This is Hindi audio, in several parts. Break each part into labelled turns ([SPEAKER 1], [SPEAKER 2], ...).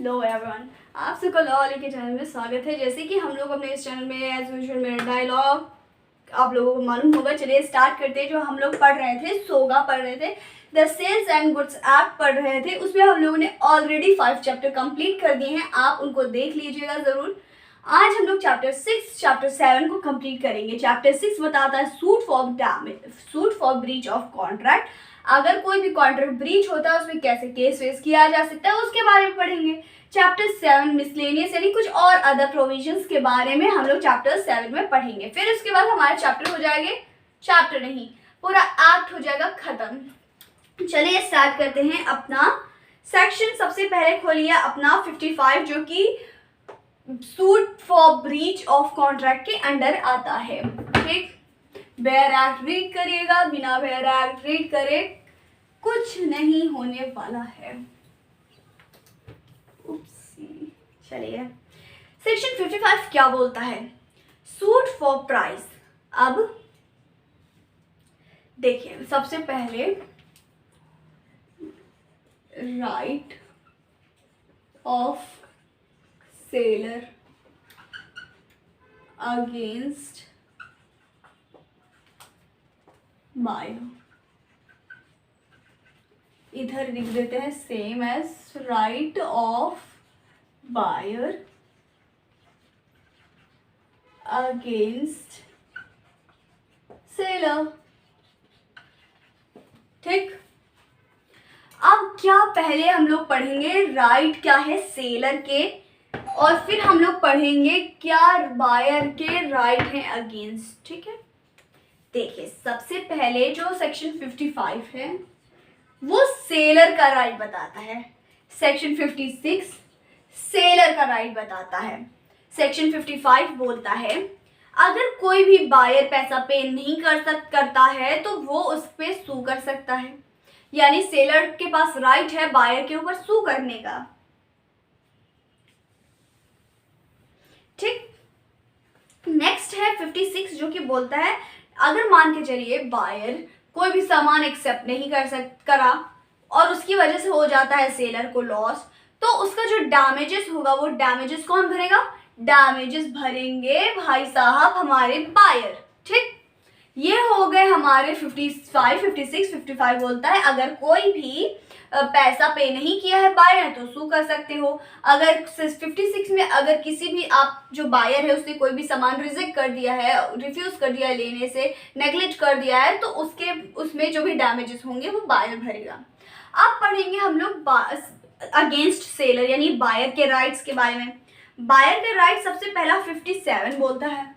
[SPEAKER 1] हेलो एवरीवन, आप सबका लॉ वाले के चैनल में स्वागत है। जैसे कि हम लोग अपने इस चैनल में एज यूजुअल मेरा डायलॉग आप लोगों को मालूम होगा। चलिए स्टार्ट करते हैं। जो हम लोग पढ़ रहे थे, सोगा पढ़ रहे थे, the sales and goods act पढ़ रहे थे। उसमें हम लोगों ने ऑलरेडी 5 चैप्टर कंप्लीट कर दिए हैं। आप उनको देख लीजिएगा ज़रूर। आज हम लोग चैप्टर 6, चैप्टर 7 को कंप्लीट करेंगे। चैप्टर 6 बताता है suit for breach of contract. अगर कोई भी कॉन्ट्रैक्ट ब्रीच होता है उसमें कैसे केस फेस किया जा सकता है उसके बारे में पढ़ेंगे। चैप्टर 7 मिसलेनियस यानी कुछ और अदर प्रोविजंस के बारे में हम लोग चैप्टर 7 में पढ़ेंगे। फिर उसके बाद हमारे चैप्टर हो जाएंगे, चैप्टर नहीं पूरा एक्ट हो जाएगा खत्म। चलिए स्टार्ट करते हैं अपना सेक्शन। सबसे पहले खोलिए अपना 55 जो कि suit for breach of contract के अंडर आता है। ठीक, बेयर एक्ट रीड करिएगा, बिना बेयर एक्ट रीड करे कुछ नहीं होने वाला है। चलिए सेक्शन 55 क्या बोलता है? Suit for price. अब देखिए, सबसे पहले right of seller against buyer, इधर लिख देते हैं same as right of buyer against seller. ठीक, अब क्या पहले हम लोग पढ़ेंगे राइट क्या है सेलर के, और फिर हम लोग पढ़ेंगे क्या बायर के राइट है अगेंस्ट। ठीक है, देखिए सबसे पहले जो सेक्शन 55 है वो सेलर का राइट बताता है। सेक्शन 56 सेलर का राइट बताता है। सेक्शन 55 बोलता है अगर कोई भी बायर पैसा पे नहीं करता है तो वो उस पर सू कर सकता है। यानी सेलर के पास राइट है बायर के ऊपर सू करने का। ठीक, नेक्स्ट है 56 जो कि बोलता है अगर मान के चलिए बायर कोई भी सामान एक्सेप्ट नहीं करा और उसकी वजह से हो जाता है सेलर को लॉस, तो उसका जो डैमेजेस होगा वो डैमेजेस कौन भरेगा? डैमेजेस भरेंगे भाई साहब हमारे बायर। ठीक, ये हो गए हमारे 55, 56, 55 बोलता है अगर कोई भी पैसा पे नहीं किया है बायर तो सू कर सकते हो। अगर 56 में अगर किसी भी आप जो बायर है उसने कोई भी सामान रिजेक्ट कर दिया है, रिफ्यूज कर दिया है लेने से, नेग्लेक्ट कर दिया है, तो उसमें जो भी डैमेजेस होंगे वो बायर भरेगा। अब पढ़ेंगे हम लोग अगेंस्ट सेलर यानी बायर के राइट्स के बारे में। बायर के राइट सबसे पहला 57 बोलता है।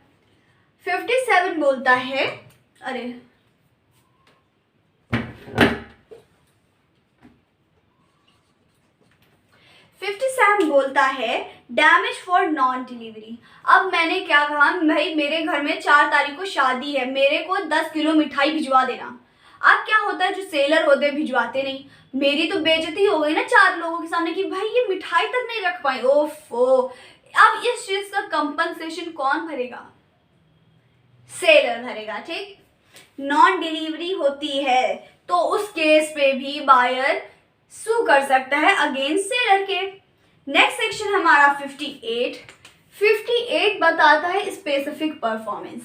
[SPEAKER 1] 57 बोलता है, अरे 57 बोलता है डैमेज फॉर नॉन डिलीवरी। अब मैंने क्या कहा, भाई मेरे घर में 4 तारीख को शादी है, मेरे को 10 किलो मिठाई भिजवा देना। अब क्या होता है, जो सेलर होते हैं भिजवाते नहीं। मेरी तो बेइज्जती हो गई ना 4 लोगों के सामने कि भाई ये मिठाई तक नहीं रख पाई। ओफो, अब इस चीज का कंपनसेशन कौन भरेगा? सेलर भरेगा। ठीक, नॉन डिलीवरी होती है तो उस केस पे भी बायर सू कर सकता है अगेंस्ट सेलर के। नेक्स्ट सेक्शन हमारा 58 बताता है स्पेसिफिक परफॉर्मेंस।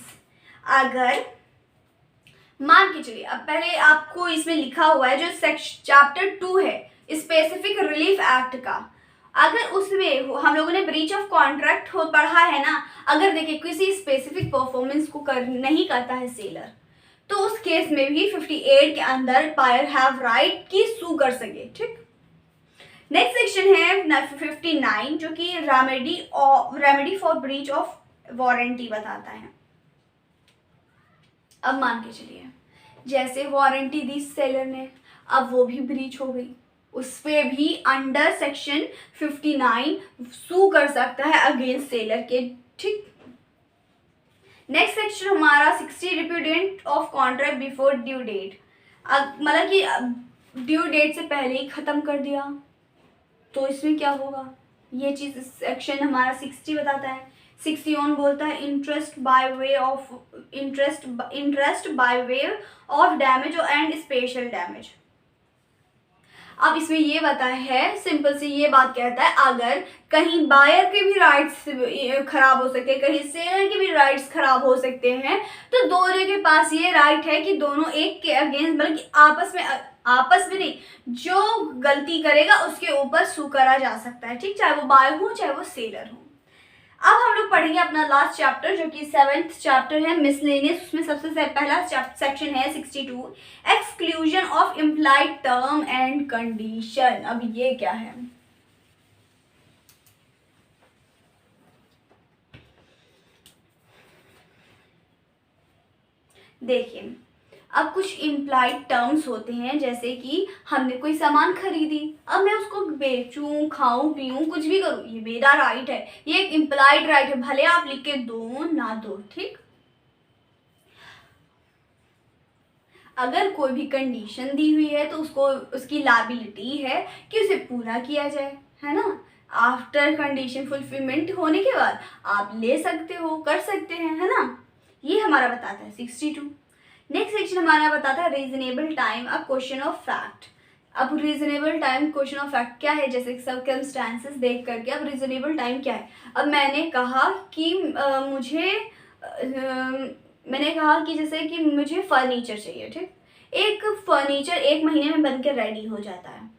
[SPEAKER 1] अगर मान के चलिए, अब पहले आपको इसमें लिखा हुआ है जो चैप्टर 2 है स्पेसिफिक रिलीफ एक्ट का, अगर उसमें हम लोगों ने ब्रीच ऑफ कॉन्ट्रैक्ट पढ़ा है ना, अगर देखिए किसी स्पेसिफिक परफॉर्मेंस को नहीं करता है सेलर तो उस केस में भी 58 के अंदर बायर हैव राइट की सू कर सके। ठीक, नेक्स्ट सेक्शन है 59 जो कि remedy for breach of warranty बताता है। अब मान के चलिए जैसे वारंटी दी सेलर ने, अब वो भी ब्रीच हो गई, उस पे भी अंडर सेक्शन 59 सू कर सकता है अगेंस्ट सेलर के। ठीक, नेक्स्ट सेक्शन हमारा 60 repudiation of contract before due date. मतलब कि ड्यू डेट से पहले ही खत्म कर दिया तो इसमें क्या होगा, ये चीज सेक्शन हमारा 60 बताता है। 61 बोलता है interest by way of damage and special damage. अब इसमें ये बताया है, सिंपल सी ये बात कहता है, अगर कहीं बायर के भी राइट्स खराब हो सकते हैं, कहीं सेलर के भी राइट्स खराब हो सकते हैं, तो दोनों के पास ये राइट है कि दोनों एक के अगेंस्ट, बल्कि आपस में नहीं, जो गलती करेगा उसके ऊपर सू करा जा सकता है, ठीक, चाहे वो बायर हो चाहे वो सेलर हो। अब हम लोग पढ़ेंगे अपना लास्ट चैप्टर जो कि 7th चैप्टर है मिसलेनियस। उसमें सबसे पहला सेक्शन है 62, exclusion of implied term and condition. अब ये क्या है? देखिए, अब कुछ इम्प्लाइड टर्म्स होते हैं, जैसे कि हमने कोई सामान खरीदी, अब मैं उसको बेचूं, खाऊं, पीऊं, कुछ भी करूं, ये मेरा राइट है, ये एक इम्प्लाइड राइट है, भले आप लिख के दो ना दो, ठीक। अगर कोई भी कंडीशन दी हुई है तो उसको उसकी लायबिलिटी है कि उसे पूरा किया जाए, है ना। आफ्टर कंडीशन फुलफिलमेंट होने के बाद आप ले सकते हो, कर सकते हैं, है ना। ये हमारा बताता है 62। नेक्स्ट सेक्शन हमारा बताता है reasonable time a question of fact. अब reasonable time question of fact क्या है, जैसे सर्कमस्टांसेस देख करके। अब रीजनेबल टाइम क्या है? अब मैंने कहा कि मैंने कहा कि जैसे कि मुझे फर्नीचर चाहिए, ठीक। एक फर्नीचर 1 महीने में बन के रेडी हो जाता है,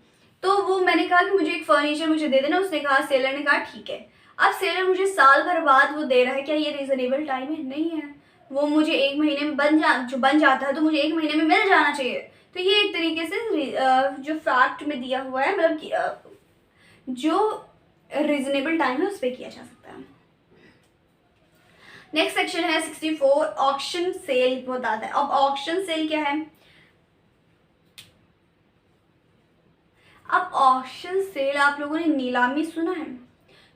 [SPEAKER 1] तो वो मैंने कहा कि मुझे एक फर्नीचर मुझे दे देना। उसने कहा, सेलर ने कहा ठीक है। अब सेलर मुझे साल भर बाद वो दे रहा है, क्या ये रीजनेबल टाइम है? नहीं है। वो मुझे 1 महीने में बन जाता है तो मुझे 1 महीने में मिल जाना चाहिए। तो ये एक तरीके से जो फैक्ट में दिया हुआ है, मतलब जो रीजनेबल टाइम है उस पर किया जा सकता है। नेक्स्ट सेक्शन है 64, ऑक्शन सेल बताता है। अब ऑक्शन सेल क्या है? अब ऑक्शन सेल आप लोगों ने नीलामी सुना है,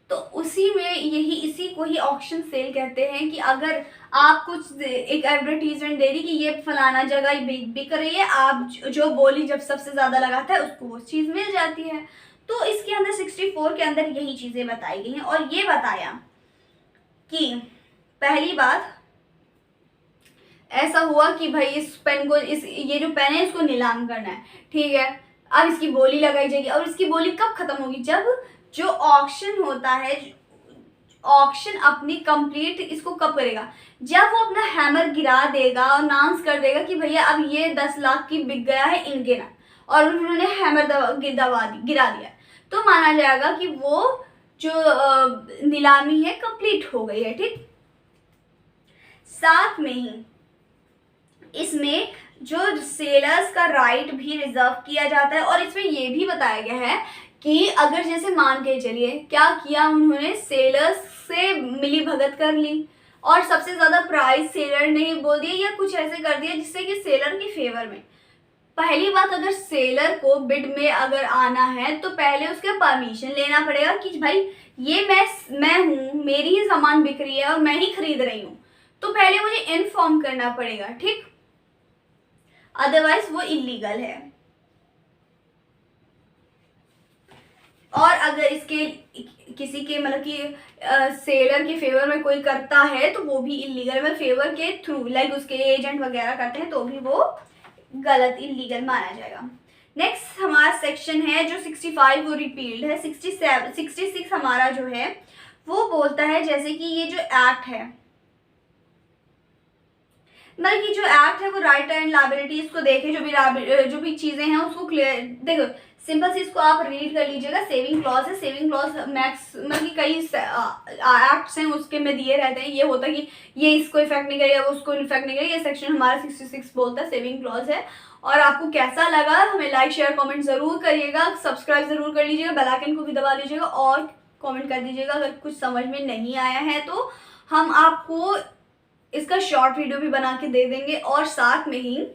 [SPEAKER 1] तो उसी में इसी को ही ऑक्शन सेल कहते हैं कि अगर आप कुछ एक एडवर्टीजमेंट दे दी कि ये फलाना जगह बिक रही है, आप जो बोली जब सबसे ज़्यादा लगाता है उसको वो चीज़ मिल जाती है। तो इसके अंदर 64 के अंदर यही चीज़ें बताई गई हैं। और ये बताया कि पहली बात ऐसा हुआ कि भाई इस पेन को, ये जो पेन है इसको नीलाम करना है, ठीक है। अब इसकी बोली लगाई जाएगी, और इसकी बोली कब खत्म होगी? जब जो ऑक्शन होता है, ऑक्शन अपनी कंप्लीट इसको कब करेगा? जब वो अपना हैमर गिरा देगा और अनाउंस कर देगा कि भैया अब ये 10 लाख की बिक गया है इनके नाम, और उन्होंने हैमर गिरा दिया, तो माना जाएगा कि वो जो नीलामी है कंप्लीट हो गई है, ठीक। साथ में ही इसमें जो सेलर्स का राइट भी रिजर्व किया जाता है, और इसमें ये भी बताया गया है कि अगर जैसे मान के चलिए क्या किया उन्होंने, सेलर्स से मिली भगत कर ली और सबसे ज़्यादा प्राइस सेलर ने बोल दिया या कुछ ऐसे कर दिया जिससे कि सेलर के फेवर में। पहली बात, अगर सेलर को बिड में अगर आना है तो पहले उसके परमिशन लेना पड़ेगा कि भाई ये मैं हूँ, मेरी ही सामान बिक रही है और मैं ही खरीद रही हूँ, तो पहले मुझे इन्फॉर्म करना पड़ेगा, ठीक। अदरवाइज वो इलीगल है। और अगर इसके किसी के मतलब कि सेलर के फेवर में कोई करता है तो वो भी इलीगल, मतलब फेवर के थ्रू, लाइक उसके एजेंट वगैरह करते हैं तो भी वो गलत, इलीगल माना जाएगा। नेक्स्ट हमारा सेक्शन है जो 65, वो रिपील्ड है। 66 हमारा जो है वो बोलता है जैसे कि ये जो एक्ट है, मतलब कि जो एक्ट है वो राइट एंड लायबिलिटी, इसको देखे जो भी चीजें हैं उसको क्लियर देखो, सिंपल सी इसको आप रीड कर लीजिएगा। सेविंग क्लॉज है, सेविंग क्लॉज मैक्स मतलब कि कई एक्ट्स हैं उसके में दिए रहते हैं, ये होता है कि ये इसको इफेक्ट नहीं करेगा, वो उसको इफेक्ट नहीं करेगा। ये सेक्शन हमारा 66 बोलता है, सेविंग क्लॉज है। और आपको कैसा लगा हमें लाइक शेयर कमेंट जरूर करिएगा, सब्सक्राइब जरूर कर लीजिएगा, बेल आइकन को भी दबा लीजिएगा और कमेंट कर दीजिएगा अगर कुछ समझ में नहीं आया है तो हम आपको इसका शॉर्ट वीडियो भी बना के दे देंगे। और साथ में ही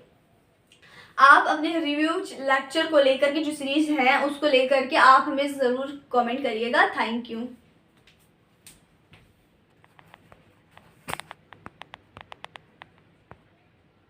[SPEAKER 1] आप अपने रिव्यू लेक्चर को लेकर के जो सीरीज है उसको लेकर के आप हमें ज़रूर कमेंट करिएगा। Thank you.